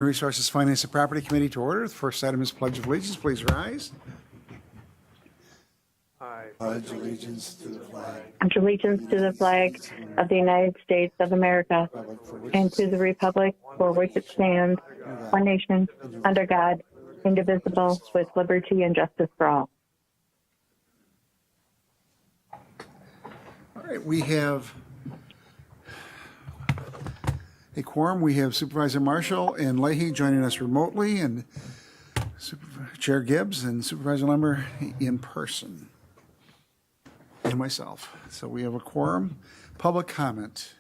Resources, Finance, and Property Committee to order. The first item is Pledge of Allegiance. Please rise. I pledge allegiance to the flag. Pledge allegiance to the flag of the United States of America and to the republic for which it stands, one nation, under God, indivisible, with liberty and justice for all. All right, we have a quorum. We have Supervisor Marshall and Leahy joining us remotely, and Chair Gibbs and Supervisor Lemmer in person, and myself. So we have a quorum. Public comment.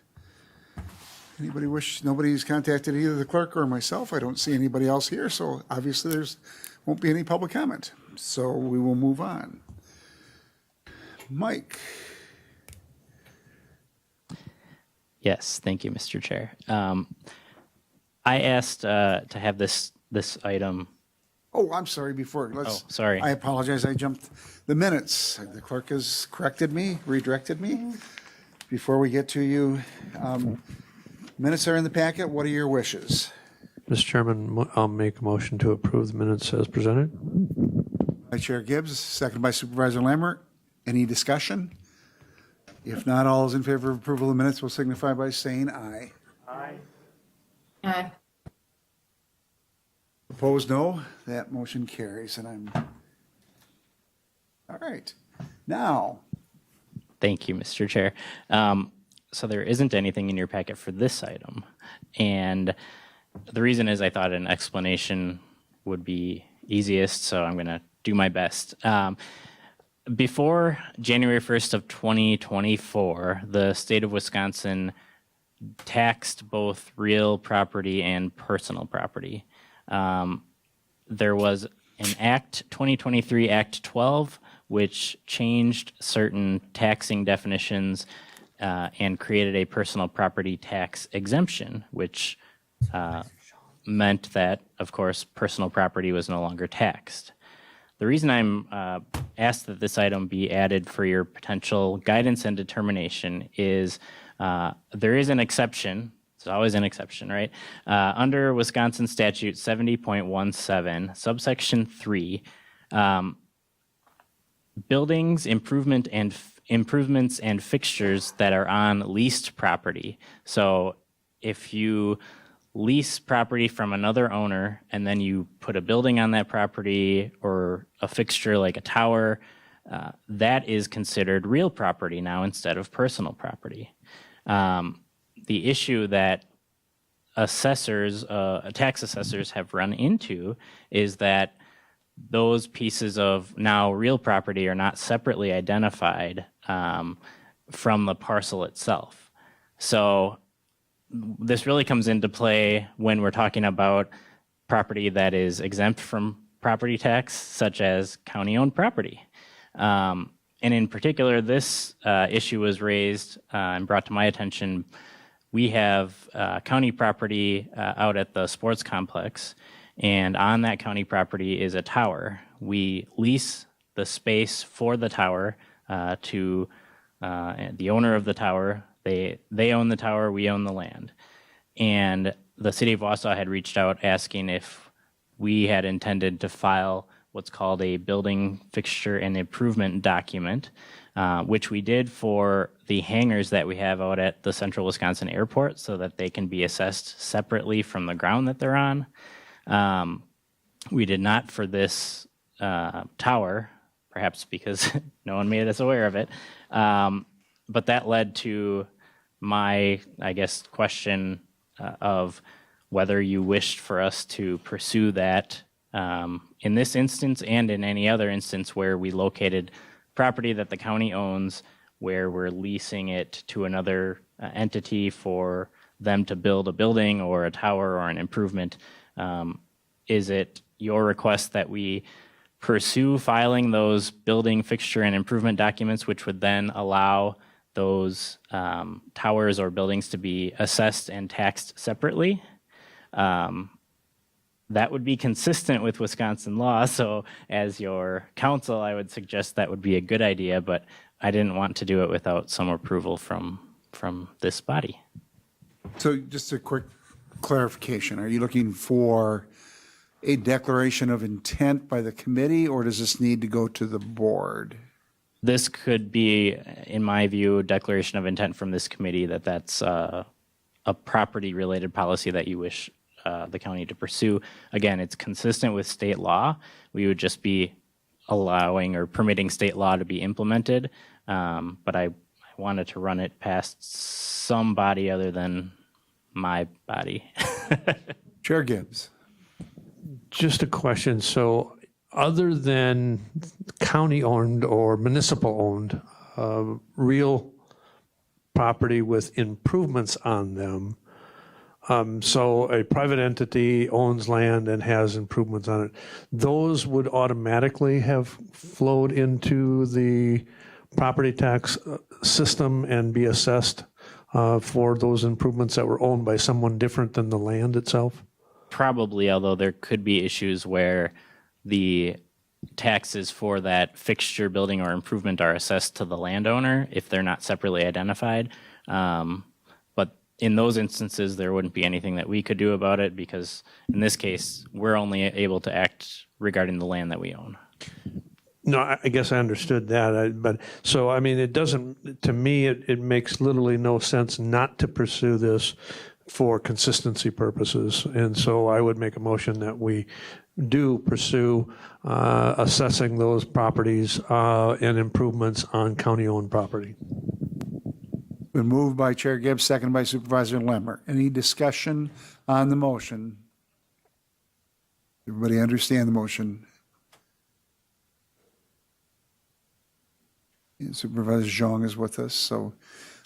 Anybody wish? Nobody's contacted either the clerk or myself. I don't see anybody else here, so obviously won't be any public comment. So we will move on. Mike. Yes, thank you, Mr. Chair. I asked to have this item. Oh, I'm sorry. Sorry. I apologize. I jumped the minutes. The clerk has corrected me, redirected me. Before we get to you, minutes are in the packet. What are your wishes? Mr. Chairman, I'll make a motion to approve the minutes as presented. By Chair Gibbs, seconded by Supervisor Lambert. Any discussion? If not, all those in favor of approval of the minutes will signify by saying aye. Aye. Aye. Opposed, no. That motion carries, and I'm... All right. Now... Thank you, Mr. Chair. So there isn't anything in your packet for this item, and the reason is I thought an explanation would be easiest, so I'm going to do my best. Before January 1st of 2024, the state of Wisconsin taxed both real property and personal property. There was an Act 2023, Act 12, which changed certain taxing definitions and created a personal property tax exemption, which meant that, of course, personal property was no longer taxed. The reason I'm asked that this item be added for your potential guidance and determination is there is an exception. It's always an exception, right? Under Wisconsin Statute 70.17, subsection 3, buildings, improvements and fixtures that are on leased property. So if you lease property from another owner and then you put a building on that property or a fixture like a tower, that is considered real property now instead of personal property. The issue that tax assessors have run into is that those pieces of now real property are not separately identified from the parcel itself. So this really comes into play when we're talking about property that is exempt from property tax, such as county-owned property. And in particular, this issue was raised and brought to my attention. We have county property out at the sports complex, and on that county property is a tower. We lease the space for the tower to the owner of the tower. They own the tower, we own the land. And the city of Wausau had reached out asking if we had intended to file what's called a building fixture and improvement document, which we did for the hangars that we have out at the Central Wisconsin Airport so that they can be assessed separately from the ground that they're on. We did not for this tower, perhaps because no one made us aware of it. But that led to my, I guess, question of whether you wished for us to pursue that in this instance and in any other instance where we located property that the county owns, where we're leasing it to another entity for them to build a building or a tower or an improvement. Is it your request that we pursue filing those building fixture and improvement documents, which would then allow those towers or buildings to be assessed and taxed separately? That would be consistent with Wisconsin law, so as your counsel, I would suggest that would be a good idea, but I didn't want to do it without some approval from this body. So just a quick clarification. Are you looking for a declaration of intent by the committee, or does this need to go to the board? This could be, in my view, a declaration of intent from this committee that that's a property-related policy that you wish the county to pursue. Again, it's consistent with state law. We would just be allowing or permitting state law to be implemented, but I wanted to run it past somebody other than my body. Chair Gibbs. Just a question. So other than county-owned or municipal-owned real property with improvements on them, so a private entity owns land and has improvements on it, those would automatically have flowed into the property tax system and be assessed for those improvements that were owned by someone different than the land itself? Probably, although there could be issues where the taxes for that fixture, building, or improvement are assessed to the landowner if they're not separately identified. But in those instances, there wouldn't be anything that we could do about it because in this case, we're only able to act regarding the land that we own. No, I guess I understood that. But so, I mean, it doesn't, to me, it makes literally no sense not to pursue this for consistency purposes. And so I would make a motion that we do pursue assessing those properties and improvements on county-owned property. Been moved by Chair Gibbs, seconded by Supervisor Lemmer. Any discussion on the motion? Everybody understand the motion? And Supervisor Zhang is with us, so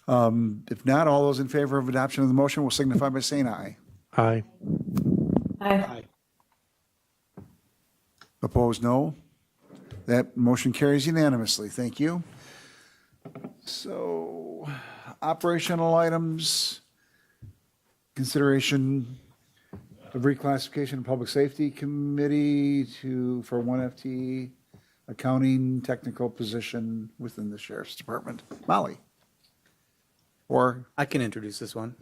if not, all those in favor of adoption of the motion will signify by saying aye. Aye. Aye. Opposed, no. That motion carries unanimously. Thank you. So, operational items, consideration of reclassification of Public Safety Committee for one FT accounting technical position within the Sheriff's Department. Molly? Or I can introduce this one.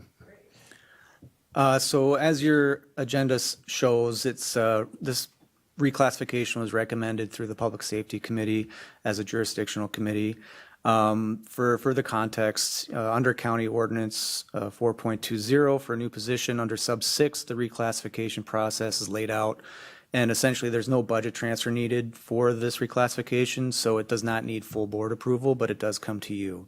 So as your agenda shows, it's this reclassification was recommended through the Public Safety Committee as a jurisdictional committee. For further context, under County Ordinance 4.20 for a new position under sub 6, the reclassification process is laid out. And essentially, there's no budget transfer needed for this reclassification, so it does not need full board approval, but it does come to you.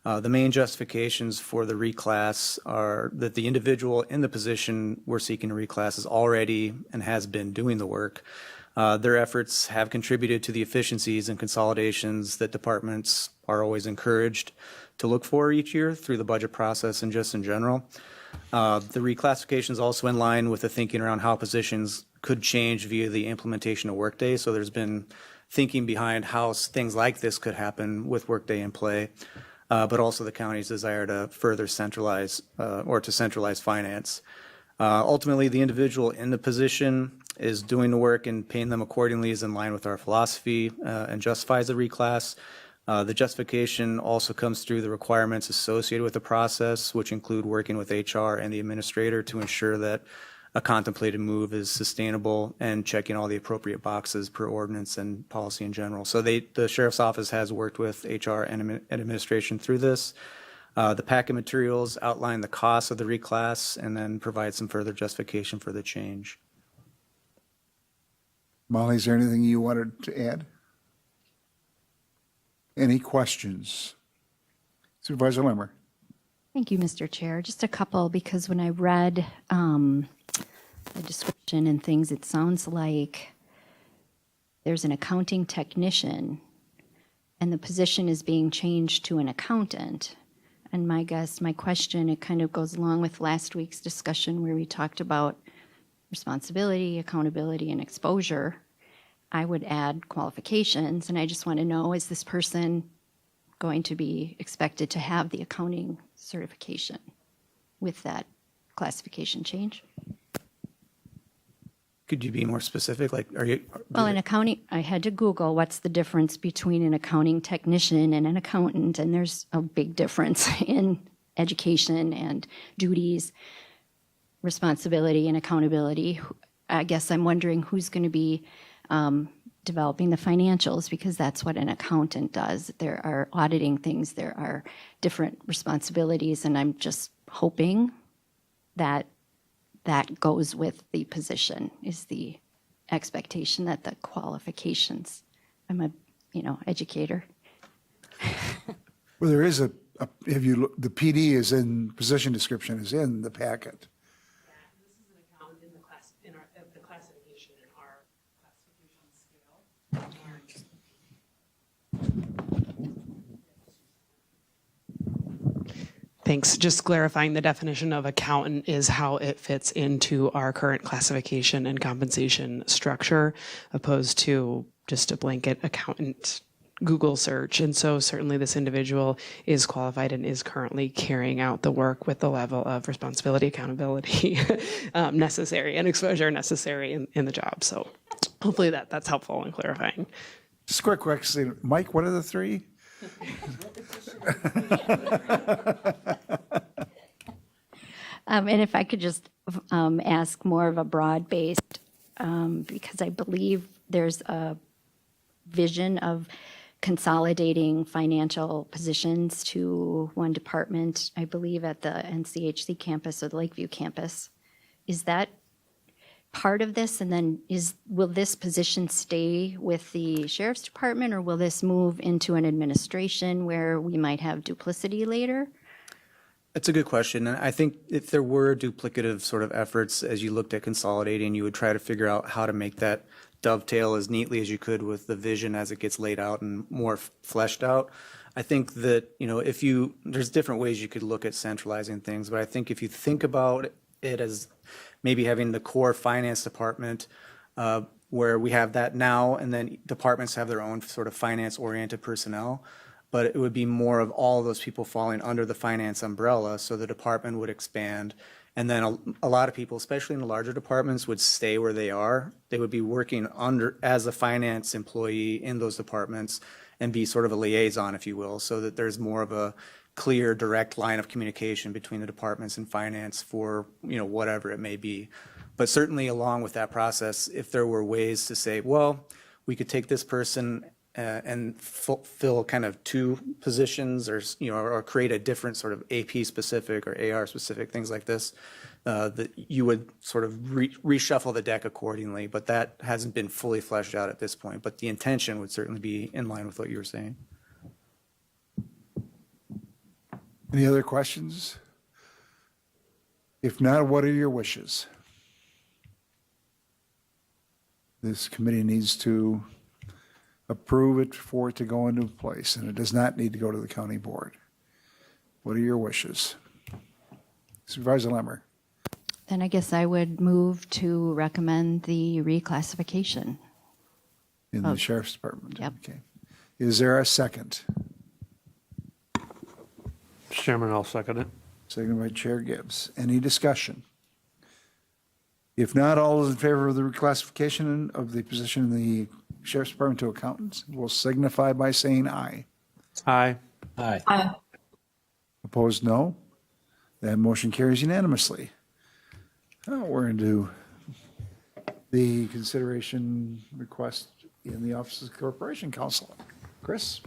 The main justifications for the reclass are that the individual in the position we're seeking to reclass is already and has been doing the work. Their efforts have contributed to the efficiencies and consolidations that departments are always encouraged to look for each year through the budget process and just in general. The reclassification is also in line with the thinking around how positions could change via the implementation of Workday. So there's been thinking behind how things like this could happen with Workday in play. But also the county's desire to further centralize or to centralize finance. Ultimately, the individual in the position is doing the work and paying them accordingly is in line with our philosophy and justifies the reclass. The justification also comes through the requirements associated with the process, which include working with HR and the administrator to ensure that a contemplated move is sustainable and checking all the appropriate boxes per ordinance and policy in general. So the Sheriff's Office has worked with HR and administration through this. The packet materials outline the costs of the reclass and then provide some further justification for the change. Molly, is there anything you wanted to add? Any questions? Supervisor Lemmer. Thank you, Mr. Chair. Just a couple, because when I read the description and things, it sounds like there's an accounting technician and the position is being changed to an accountant. And my question, it kind of goes along with last week's discussion where we talked about responsibility, accountability, and exposure. I would add qualifications, and I just want to know, is this person going to be expected to have the accounting certification with that classification change? Could you be more specific? Like, are you? Well, in accounting, I had to Google what's the difference between an accounting technician and an accountant, and there's a big difference in education and duties. responsibility and accountability. I guess I'm wondering who's going to be developing the financials, because that's what an accountant does. There are auditing things, there are different responsibilities, and I'm just hoping that that goes with the position, is the expectation, that the qualifications. I'm a, educator. Well, there is if you look, the PD is in, position description is in the packet. This is an account in the classification in our classification scale. Thanks. Just clarifying, the definition of accountant is how it fits into our current classification and compensation structure, opposed to just a blanket accountant Google search. And so certainly this individual is qualified and is currently carrying out the work with the level of responsibility, accountability necessary, and exposure necessary in the job. So hopefully that's helpful in clarifying. Just quick question, Mike, what are the three? And if I could just ask more of a broad-based, because I believe there's a vision of consolidating financial positions to one department, I believe at the NCHC campus or the Lakeview campus. Is that part of this? And then will this position stay with the sheriff's department, or will this move into an administration where we might have duplicity later? That's a good question. And I think if there were duplicative sort of efforts as you looked at consolidating, you would try to figure out how to make that dovetail as neatly as you could with the vision as it gets laid out and more fleshed out. I think that, there's different ways you could look at centralizing things, but I think if you think about it as maybe having the core finance department, where we have that now, and then departments have their own sort of finance-oriented personnel, but it would be more of all of those people falling under the finance umbrella, so the department would expand. And then a lot of people, especially in the larger departments, would stay where they are. They would be working as a finance employee in those departments and be sort of a liaison, if you will, so that there's more of a clear, direct line of communication between the departments and finance for, whatever it may be. But certainly along with that process, if there were ways to say, well, we could take this person and fill kind of two positions, or create a different sort of AP specific or AR specific, things like this, that you would sort of reshuffle the deck accordingly. But that hasn't been fully fleshed out at this point. But the intention would certainly be in line with what you were saying. Any other questions? If not, what are your wishes? This committee needs to approve it for it to go into place, and it does not need to go to the county board. What are your wishes? Supervisor Lemmer. Then I guess I would move to recommend the reclassification. In the sheriff's department? Yep. Okay. Is there a second? Mr. Chairman, I'll second it. Seconded by Chair Gibbs. Any discussion? If not, all those in favor of the reclassification of the position in the sheriff's department to accountants will signify by saying aye. Aye. Aye. Opposed, no. That motion carries unanimously. We're into the consideration request in the Office of the Corporation Counsel. Chris?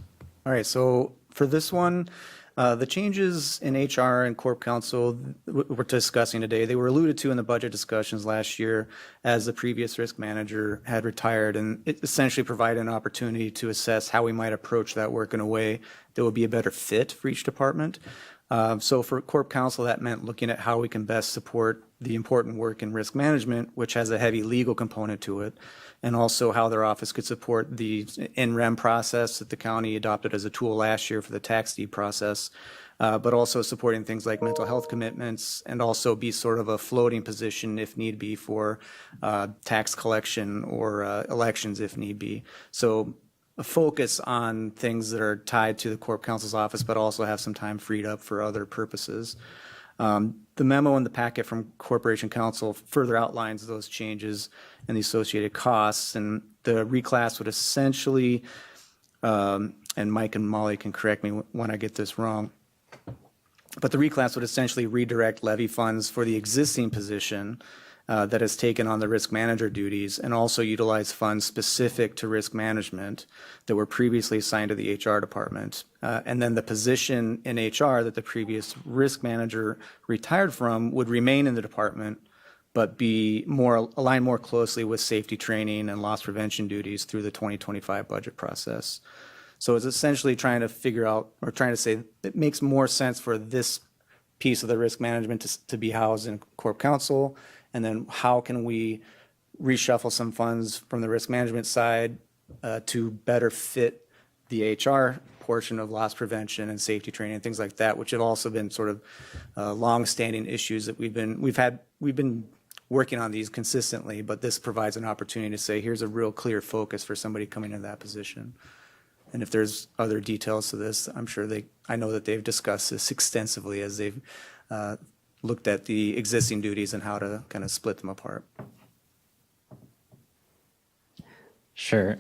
All right, so for this one, the changes in HR and Corp Counsel we're discussing today, they were alluded to in the budget discussions last year as the previous risk manager had retired, and it essentially provided an opportunity to assess how we might approach that work in a way that would be a better fit for each department. So for Corp Counsel, that meant looking at how we can best support the important work in risk management, which has a heavy legal component to it, and also how their office could support the NREM process that the county adopted as a tool last year for the tax deed process, but also supporting things like mental health commitments, and also be sort of a floating position if need be for tax collection or elections if need be. So a focus on things that are tied to the Corp Counsel's office, but also have some time freed up for other purposes. The memo in the packet from Corporation Counsel further outlines those changes and the associated costs, and the reclass would essentially, and Mike and Molly can correct me when I get this wrong, But the reclass would essentially redirect levy funds for the existing position that has taken on the risk manager duties, and also utilize funds specific to risk management that were previously assigned to the HR department. And then the position in HR that the previous risk manager retired from would remain in the department, but be aligned more closely with safety training and loss prevention duties through the 2025 budget process. So it's essentially trying to figure out, or trying to say, it makes more sense for this piece of the risk management to be housed in Corp Council, and then how can we reshuffle some funds from the risk management side to better fit the HR portion of loss prevention and safety training and things like that, which have also been sort of long-standing issues that we've been working on these consistently, but this provides an opportunity to say, here's a real clear focus for somebody coming into that position. And if there's other details to this, I'm sure I know that they've discussed this extensively as they've looked at the existing duties and how to kind of split them apart. Sure.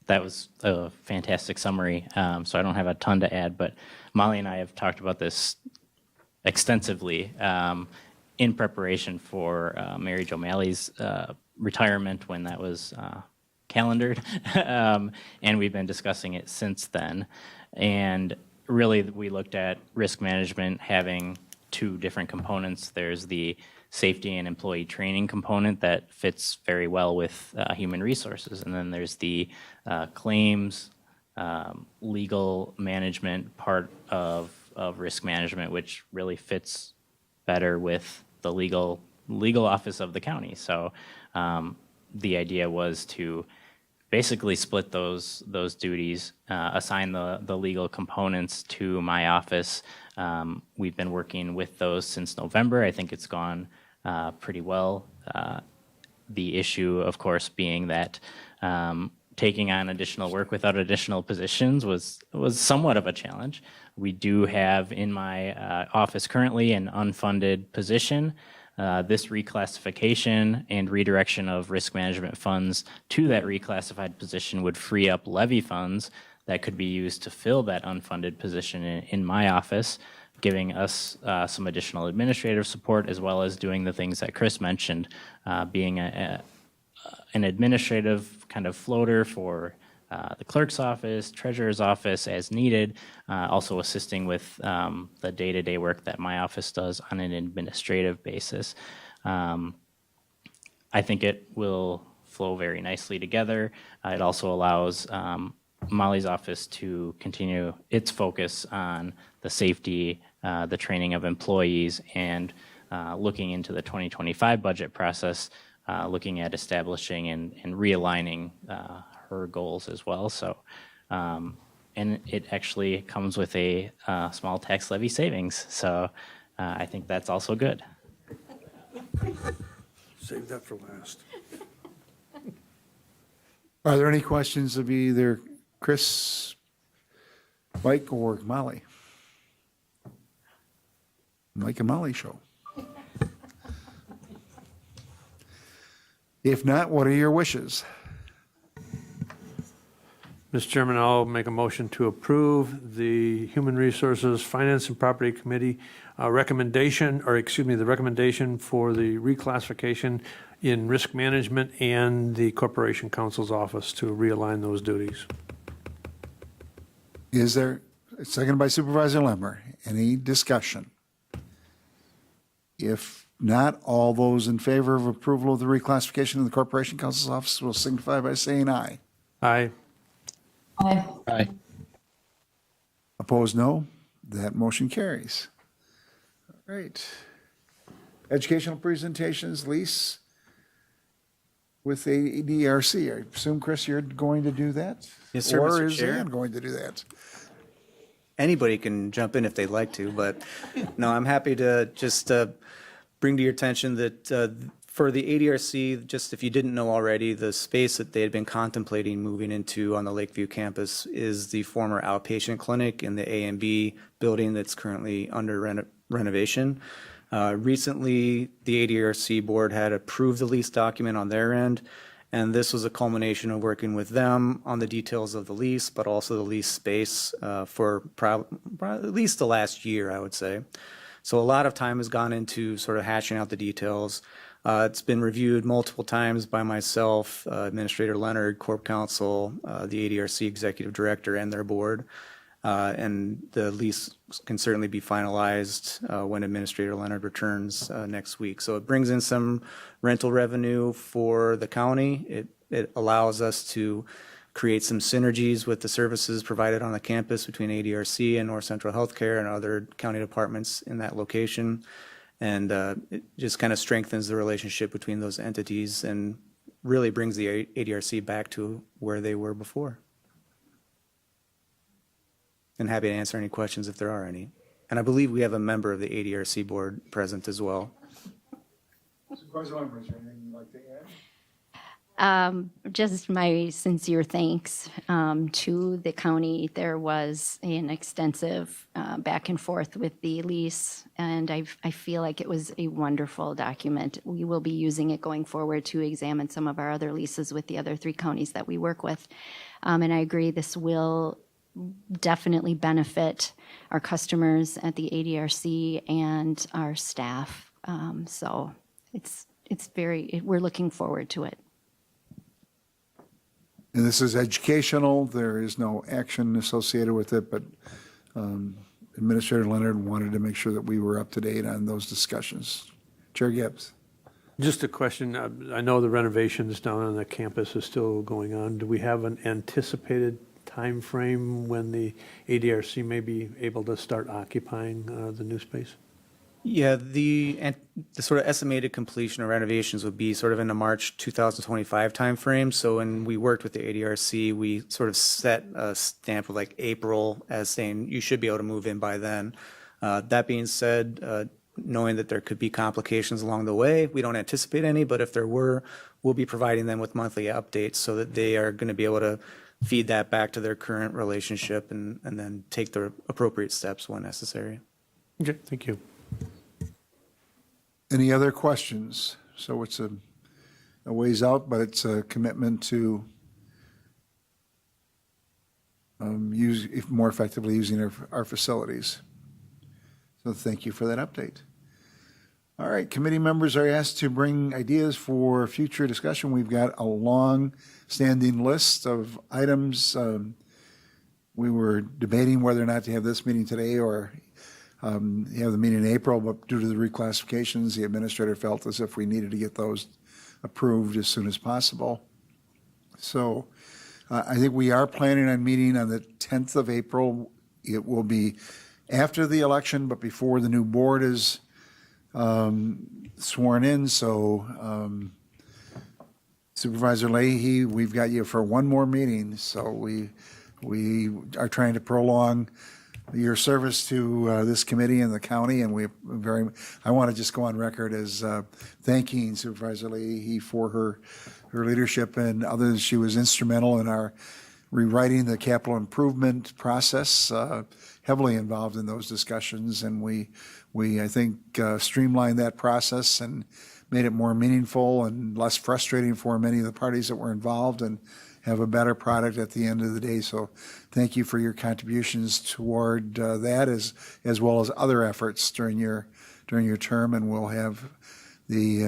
That was a fantastic summary. So I don't have a ton to add, but Molly and I have talked about this extensively in preparation for Mary Jo Malley's retirement when that was calendared. And we've been discussing it since then. And really, we looked at risk management having two different components. There's the safety and employee training component that fits very well with human resources. And then there's the claims, legal management part of risk management, which really fits better with the legal office of the county. So the idea was to basically split those duties, assign the legal components to my office. We've been working with those since November. I think it's gone pretty well. The issue, of course, being that taking on additional work without additional positions was somewhat of a challenge. We do have in my office currently an unfunded position. This reclassification and redirection of risk management funds to that reclassified position would free up levy funds that could be used to fill that unfunded position in my office, giving us some additional administrative support, as well as doing the things that Chris mentioned, being an administrative kind of floater for the clerk's office, treasurer's office as needed, also assisting with the day-to-day work that my office does on an administrative basis. I think it will flow very nicely together. It also allows Molly's office to continue its focus on the safety, the training of employees, and looking into the 2025 budget process, looking at establishing and realigning her goals as well. So, and it actually comes with a small tax levy savings. So I think that's also good. Save that for last. Are there any questions of either Chris, Mike, or Molly? Mike and Molly show. If not, what are your wishes? Mr. Chairman, I'll make a motion to approve the Human Resources Finance and Property Committee the recommendation for the reclassification in risk management and the Corporation Counsel's office to realign those duties. Is there, seconded by Supervisor Lemmer, any discussion? If not, all those in favor of approval of the reclassification in the Corporation Counsel's office will signify by saying aye. Aye. Aye. Opposed, no. That motion carries. All right. Educational presentations, lease with the ADRC. I assume, Chris, you're going to do that? Yes, sir, Or Mr. is Chair. Ann going to do that? Anybody can jump in if they'd like to, but no, I'm happy to just bring to your attention that for the ADRC, just if you didn't know already, the space that they had been contemplating moving into on the Lakeview campus is the former outpatient clinic in the A and B building that's currently under renovation. Recently, the ADRC board had approved the lease document on their end, And this was a culmination of working with them on the details of the lease, but also the lease space for at least the last year, I would say. So a lot of time has gone into sort of hashing out the details. It's been reviewed multiple times by myself, Administrator Leonard, Corp Counsel, the ADRC Executive Director, and their board. And the lease can certainly be finalized when Administrator Leonard returns next week. So it brings in some rental revenue for the county. It allows us to create some synergies with the services provided on the campus between ADRC and North Central Healthcare and other county departments in that location. And it just kind of strengthens the relationship between those entities and really brings the ADRC back to where they were before. And happy to answer any questions if there are any. And I believe we have a member of the ADRC board present as well. Supervisor Lambert, is there anything you'd like to add? Just my sincere thanks to the county. There was an extensive back and forth with the lease, and I feel like it was a wonderful document. We will be using it going forward to examine some of our other leases with the other 3 counties that we work with. And I agree, this will definitely benefit our customers at the ADRC and our staff. So we're looking forward to it. And this is educational. There is no action associated with it, but Administrator Leonard wanted to make sure that we were up to date on those discussions. Chair Gibbs. Just a question. I know the renovations down on the campus is still going on. Do we have an anticipated time frame when the ADRC may be able to start occupying the new space? Yeah, the sort of estimated completion of renovations would be sort of in the March 2025 timeframe. So when we worked with the ADRC, we sort of set a stamp of like April as saying you should be able to move in by then. That being said, knowing that there could be complications along the way, we don't anticipate any, but if there were, we'll be providing them with monthly updates so that they are going to be able to feed that back to their current relationship and then take the appropriate steps when necessary. Okay, thank you. Any other questions? So it's a ways out, but it's a commitment to more effectively using our facilities. So thank you for that update. All right, committee members are asked to bring ideas for future discussion. We've got a long-standing list of items. We were debating whether or not to have this meeting today or have the meeting in April, but due to the reclassifications, the administrator felt as if we needed to get those approved as soon as possible. So I think we are planning on meeting on the 10th of April. It will be after the election, but before the new board is sworn in. So Supervisor Leahy, we've got you for one more meeting. So we are trying to prolong your service to this committee and the county, and I want to just go on record as thanking Supervisor Leahy for her leadership and others. She was instrumental in our rewriting the capital improvement process, heavily involved in those discussions, and we I think streamlined that process and made it more meaningful and less frustrating for many of the parties that were involved, and have a better product at the end of the day. So thank you for your contributions toward that as well as other efforts during your term, and we'll have the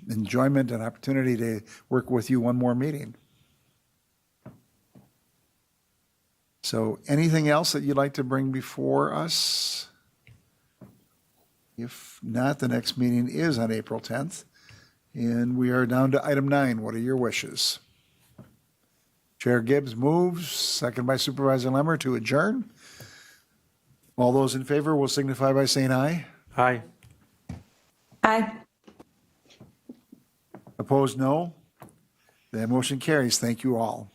enjoyment and opportunity to work with you one more meeting. So anything else that you'd like to bring before us? If not, the next meeting is on April 10th, and we are down to item 9. What are your wishes? Chair Gibbs moves, second by Supervisor Lemmer, to adjourn. All those in favor will signify by saying aye. Aye. Aye. Opposed, no. That motion carries. Thank you all.